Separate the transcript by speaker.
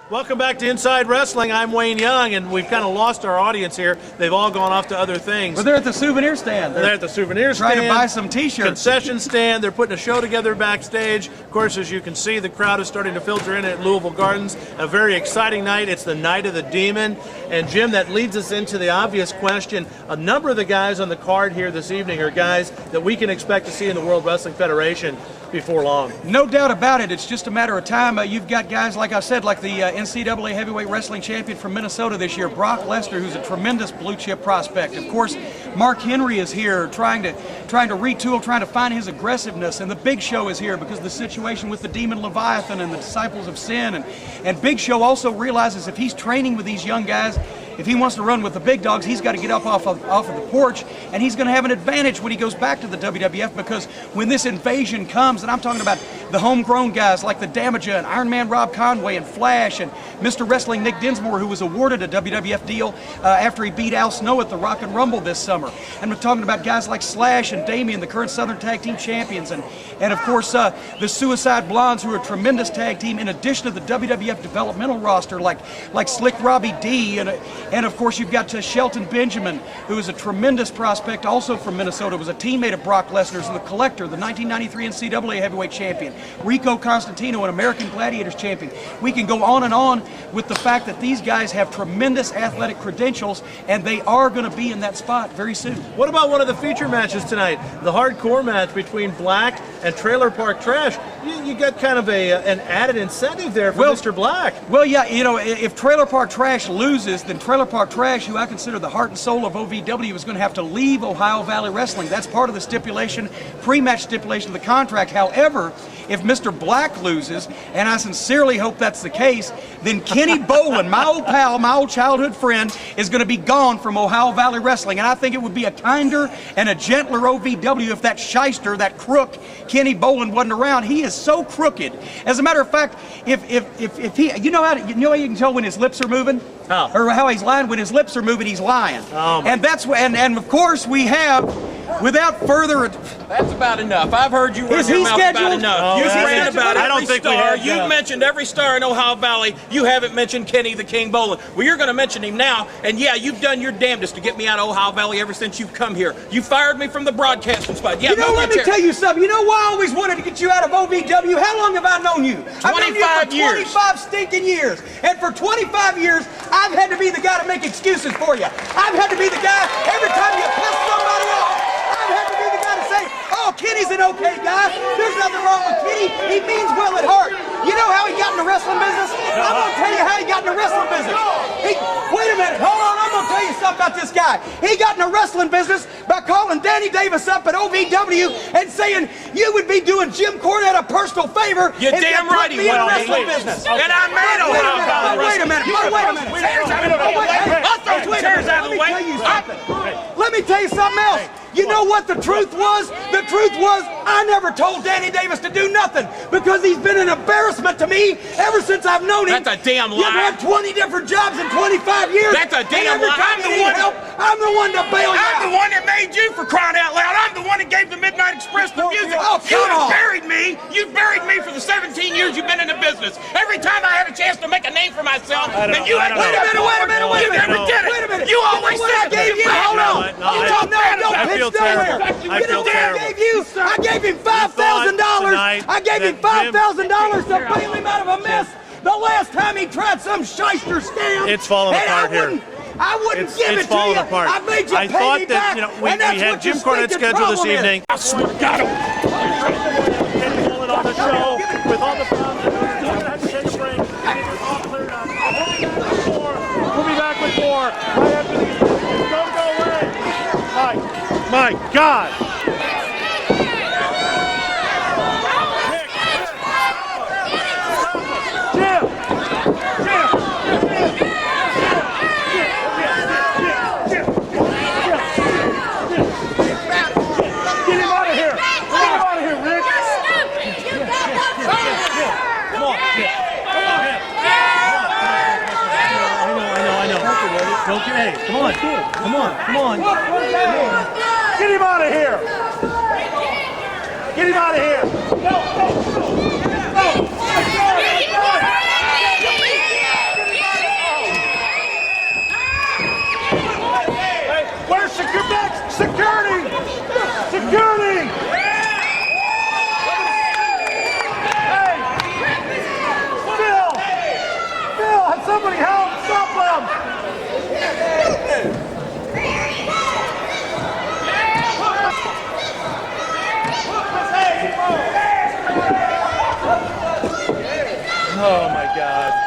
Speaker 1: Welcome back to Inside Wrestling. I'm Wayne Young, and we've kind of lost our audience here. They've all gone off to other things.
Speaker 2: Well, they're at the souvenir stand.
Speaker 1: They're at the souvenir stand.
Speaker 2: Trying to buy some T-shirts.
Speaker 1: Concession stand. They're putting a show together backstage. Of course, as you can see, the crowd is starting to filter in at Louisville Gardens. A very exciting night. It's the Night of the Demon. And, Jim, that leads us into the obvious question. A number of the guys on the card here this evening are guys that we can expect to see in the World Wrestling Federation before long.
Speaker 2: No doubt about it. It's just a matter of time. You've got guys, like I said, like the NCAA heavyweight wrestling champion from Minnesota this year, Brock Lesnar, who's a tremendous blue chip prospect. Of course, Mark Henry is here trying to retool, trying to find his aggressiveness. And the Big Show is here because of the situation with the Demon Leviathan and the Disciples of Sin. And Big Show also realizes if he's training with these young guys, if he wants to run with the big dogs, he's got to get up off of the porch, and he's going to have an advantage when he goes back to the WWF, because when this invasion comes, and I'm talking about the homegrown guys like the Damager and Iron Man Rob Conway and Flash and Mr. Wrestling Nick Dinsmore, who was awarded a WWF deal after he beat Al Snow at the Rock and Rumble this summer. And we're talking about guys like Slash and Damien, the current Southern Tag Team champions, and of course the Suicide Blondes, who are a tremendous tag team, in addition to the WWF developmental roster like Slick Robbie D, and of course you've got Shelton Benjamin, who is a tremendous prospect, also from Minnesota, was a teammate of Brock Lesnar's, and the Collector, the 1993 NCAA heavyweight champion, Rico Constantino, an American Gladiators champion. We can go on and on with the fact that these guys have tremendous athletic credentials, and they are going to be in that spot very soon.
Speaker 1: What about one of the feature matches tonight, the hardcore match between Black and Trailer Park Trash? You got kind of an added incentive there for Mr. Black.
Speaker 2: Well, yeah, you know, if Trailer Park Trash loses, then Trailer Park Trash, who I consider the heart and soul of OVW, is going to have to leave Ohio Valley Wrestling. That's part of the stipulation, pre-match stipulation of the contract. However, if Mr. Black loses, and I sincerely hope that's the case, then Kenny Bolin, my old pal, my old childhood friend, is going to be gone from Ohio Valley Wrestling. And I think it would be a kinder and a gentler OVW if that shyster, that crook, Kenny Bolin wasn't around. He is so crooked. As a matter of fact, if he, you know how you can tell when his lips are moving?
Speaker 1: How?
Speaker 2: Or how he's lying? When his lips are moving, he's lying.
Speaker 1: Oh,
Speaker 2: and that's what, and of course we have, without further ado.
Speaker 3: That's about enough. I've heard you run your mouth about enough.
Speaker 1: Oh,
Speaker 3: You've ran about every star.
Speaker 1: You've
Speaker 3: mentioned every star in Ohio Valley. You haven't mentioned Kenny the King Bolin. Well, you're going to mention him now, and yeah, you've done your damnedest to get me out of Ohio Valley ever since you've come here. You fired me from the broadcasting spot. Yeah,
Speaker 2: you know, let me tell you something. You know why I always wanted to get you out of OVW? How long have I known you?
Speaker 3: 25 years.
Speaker 2: 25 stinking years. And for 25 years, I've had to be the guy to make excuses for you. I've had to be the guy every time you piss somebody off. I've had to be the guy to say, oh, Kenny's an okay guy. There's nothing wrong with Kenny. He means well at heart. You know how he got in the wrestling business? I'm going to tell you how he got in the wrestling business. Wait a minute. Hold on. I'm going to tell you something about this guy. He got in the wrestling business by calling Danny Davis up at OVW and saying, you would be doing Jim Cornette a personal favor.
Speaker 3: You're damn right he
Speaker 2: would.
Speaker 3: would.
Speaker 2: Wrestling business.
Speaker 3: And I made Ohio Valley
Speaker 2: Wait a minute. Wait a minute.
Speaker 3: I'll throw chairs out of the way.
Speaker 2: Let me tell you something else. You know what the truth was? The truth was I never told Danny Davis to do nothing because he's been an embarrassment to me ever since I've known him.
Speaker 3: That's a damn lie.
Speaker 2: You've had 20 different jobs in 25 years.
Speaker 3: That's a damn lie.
Speaker 2: I'm the one to bail you out.
Speaker 3: I'm the one that made you, for crying out loud. I'm the one that gave the Midnight Express the music.
Speaker 2: Oh,
Speaker 3: you buried me. You buried me for the 17 years you've been in the business. Every time I had a chance to make a name for myself, and you had
Speaker 2: Wait a minute.
Speaker 3: You never did it.
Speaker 2: Wait a minute.
Speaker 3: You always said
Speaker 2: I gave you. Hold on. Don't pitch nowhere.
Speaker 1: I feel terrible.
Speaker 2: I gave him $5,000. I gave him $5,000 to bail him out of a mess. The last time he tried some shyster scam.
Speaker 1: It's falling apart here.
Speaker 2: I wouldn't give it to you.
Speaker 1: Apart.
Speaker 2: I made you
Speaker 1: I
Speaker 2: pay
Speaker 1: thought
Speaker 2: me
Speaker 1: that
Speaker 2: back,
Speaker 1: we
Speaker 2: and that's
Speaker 1: had
Speaker 2: what
Speaker 1: Jim
Speaker 2: your
Speaker 1: Cornette
Speaker 2: stinking
Speaker 1: scheduled this
Speaker 2: problem
Speaker 1: evening.
Speaker 3: I swear, got him.
Speaker 1: Kenny Bolin on the show with all the problems. We're going to have to take a break. It's all cleared up. We'll be back with more right after these. Don't go away. My God. Hey, come on. Get him out of here. Get him out of here. Go. Oh my God.